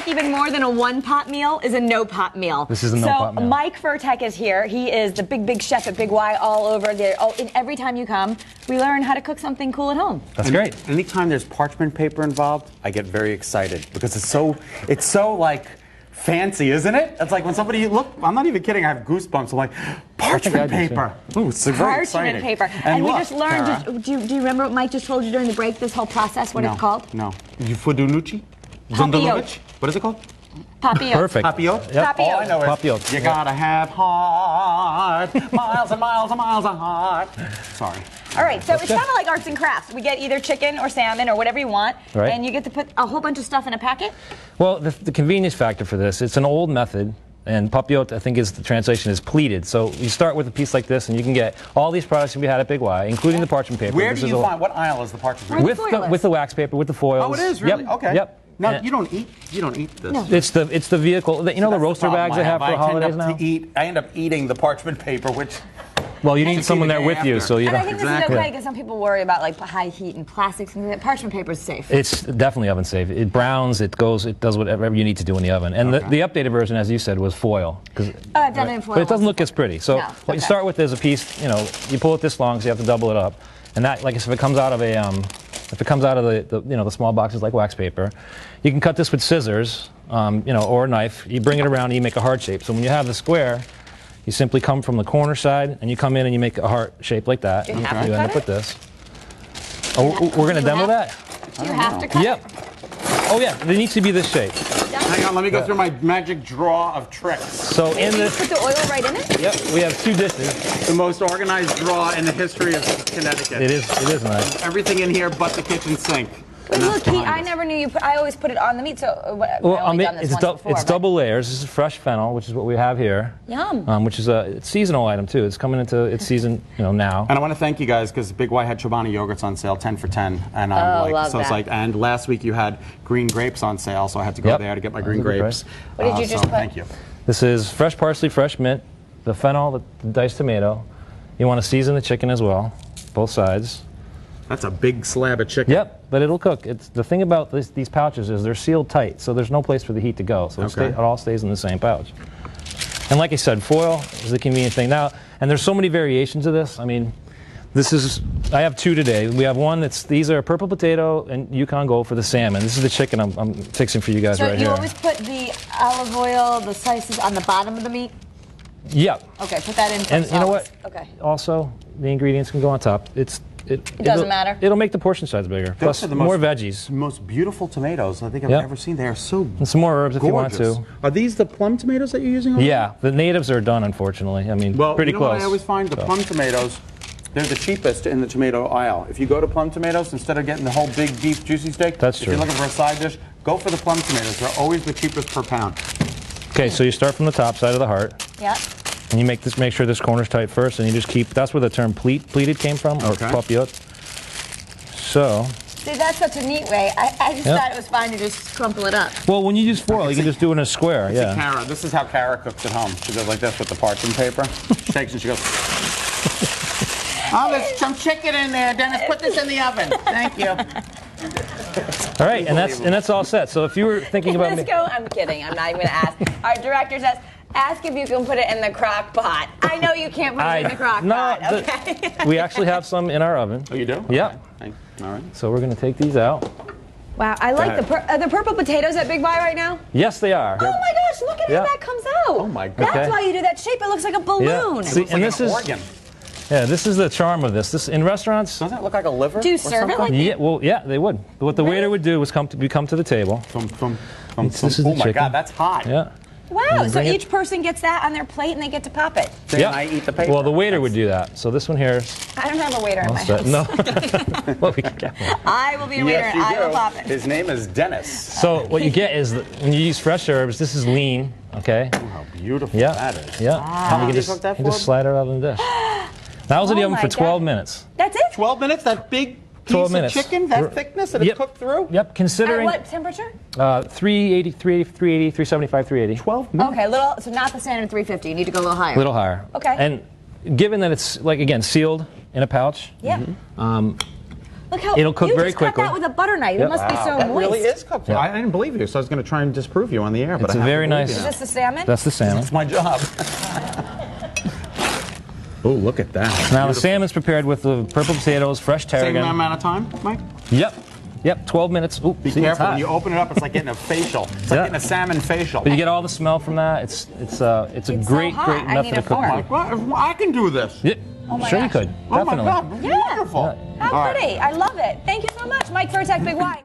like even more than a one-pot meal is a no-pot meal. This is a no-pot meal. So Mike Furtek is here. He is the big chef at Big Y all over there. Oh, and every time you come, we learn how to cook something cool at home. That's great. Anytime there's parchment paper involved, I get very excited because it's so like fancy, isn't it? It's like when somebody, look, I'm not even kidding, I have goosebumps. I'm like, parchment paper. Ooh, it's very exciting. Parchment paper. And look, we just learned, do you remember what Mike just told you during the break, this whole process, what it's called? No. Fudunucci? Papillote. What is it called? Papillote. Perfect. Papillote? Yep. All I know is Papillote. You gotta have heart, miles and miles and miles of heart. Sorry. All right, so it's kind of like arts and crafts. We get either chicken or salmon or whatever you want, right. And you get to put a whole bunch of stuff in a packet? Well, the convenience factor for this, it's an old method, and papillote, I think the translation is pleated. So you start with a piece like this, and you can get all these products we had at Big Y, including the parchment paper. Where do you find, what aisle is the parchment paper? With the wax paper, with the foils. Oh, it is, really? Yep. Okay. Yep. No, you don't eat this. No. It's the vehicle. You know the roaster bags they have for holidays now? I end up eating the parchment paper, which... Well, you need someone there with you, so you And don't... I think this is okay because some people worry about like high heat and plastics, and parchment paper is safe. It's definitely oven safe. It browns, it does whatever you need to do in the oven. And the updated version, as you said, was foil. I've done it in foil. But it doesn't look as pretty. So no, what you start with is a piece, you pull it this long, so you have to double it up. And that, like I said, if it comes out of the small boxes like wax paper, you can cut this with scissors, or a knife. You bring it around and you make a heart shape. So when you have the square, you simply come from the corner side and you come in and you make a heart shape like that. You end cut up with this. Oh, we're going to demo that? Do you have to cut Yep. Oh yeah, it needs to be this shape. Hang on, let me go through my magic draw of tricks. So in this, put the oil right in it? Yep, we have 2 dishes. The most organized draw in the history of Connecticut. It is nice. Everything in here but the kitchen sink. Wait, look, I never knew you I always put it on the meat, so it's double layers. This is fresh fennel, which is what we have here. Yum. Which is a seasonal item too. It's coming into its season, now. And I want to thank you guys because Big Y had Chobani yogurts on sale, 10 for 10, and and last week you had green grapes on sale, so I had to go there to get my green grapes. What did you just put? Thank you. This is fresh parsley, fresh mint, the fennel, the diced tomato. You want to season the chicken as well, both sides. That's a big slab of chicken. Yep, but it'll cook. The thing about these pouches is they're sealed tight, so there's no place for the heat to go. So it all stays in the same pouch. And like I said, foil is the convenient thing. Now, and there's so many variations of this. I mean, I have 2 today. We have one these are purple potato and Yukon Gold for the salmon. This is the chicken I'm fixing for you guys right here. So you always put the olive oil, the slices on the bottom of the meat? Yep. Okay, put that in first. And you know what? Okay. Also, the ingredients can go on top. It doesn't matter. It'll make the portion size bigger. Plus, more veggies. Most beautiful tomatoes I think I've ever seen. They are so and some more herbs if you want to. Are these the plum tomatoes that you're using? Yeah, the natives are done, unfortunately. I mean, pretty close. What I always find? The plum tomatoes, they're the cheapest in the tomato aisle. If you go to plum tomatoes, instead of getting the whole big, beef, juicy steak, if you're looking for a side dish, go for the plum tomatoes. They're always the cheapest per pound. Okay, so you start from the top side of the heart. Yeah. And you make sure this corner's tight first, and you just keep. That's where the term pleated came from, or papillote. So. See, that's such a neat way. I just thought it was fine to just crumple it up. Well, when you use foil, you can just do it in a square. Yeah. Kara, this is how Kara cooks at home. She goes like this with the parchment paper. She shakes and she goes. Oh, there's some chicken in there, Dennis. Put this in the oven. Thank you. All right, and that's all set. So if you were thinking about I'm kidding. I'm not even going to ask. Our director says, ask if you can put it in the crock pot. I know you can't put it in the crock pot. Okay. We actually have some in our oven. Oh, you do? Yeah. Okay. All right. So we're going to take these out. Wow, I like the purple potatoes at Big Y right now. Yes, they are. Oh my gosh, look at how that comes out. Oh my God. That's why you do that shape. It looks like a balloon. Yeah. See, and this is organ. Yeah, this is the charm of this. This in restaurants. Doesn't it look like a liver? Do you serve it like that? Yeah, well, yeah, they would. What the waiter would do was come to the table. This is oh my God, that's hot. Yeah. Wow, so each person gets that on their plate and they get to pop it. Yeah. I eat the paper. Well, the waiter would do that. So this one here. I don't have a waiter in my house. No. Well, we can get one. I will be a waiter and I will pop it. His name is Dennis. So what you get is when you use fresh herbs, this is lean, okay? Oh, how beautiful that is. Yeah. How you can just slide it out in the dish. That was in the oven for 12 minutes. That's it? 12 minutes? That big piece of chicken, that thickness that it's cooked through? Yep, considering... At what temperature? 380, 380, 375, 380. 12 minutes? Okay, so not the standard 350. You need to go a little higher. A little higher. Okay. And given that it's, like, again, sealed in a pouch, Look how it'll cook you very just cut quickly. that with a butter knife. Yep. It must be so That moist. really is cooked. Yeah. I didn't believe you, so I was going to try and disprove you on the air. But It's I a have very to believe nice. Is this the salmon? That's the salmon. That's my job. Oh, look at that. Now the salmon's prepared with the purple potatoes, fresh Same tarragon. amount of time, Mike? Yep, 12 minutes. Ooh, Be see, it's careful hot. when you open it up. It's like getting a facial. It's like Yeah. getting a salmon facial. But you get all the smell from that. It's a It's so great hot. great I method need a of cooking. fork. Well, I can do this. Yeah, Oh my sure you gosh. could. Oh Definitely. my God, Yeah. wonderful. How All right. pretty. I love it. Thank you so much. Mike Furtek, Big Y.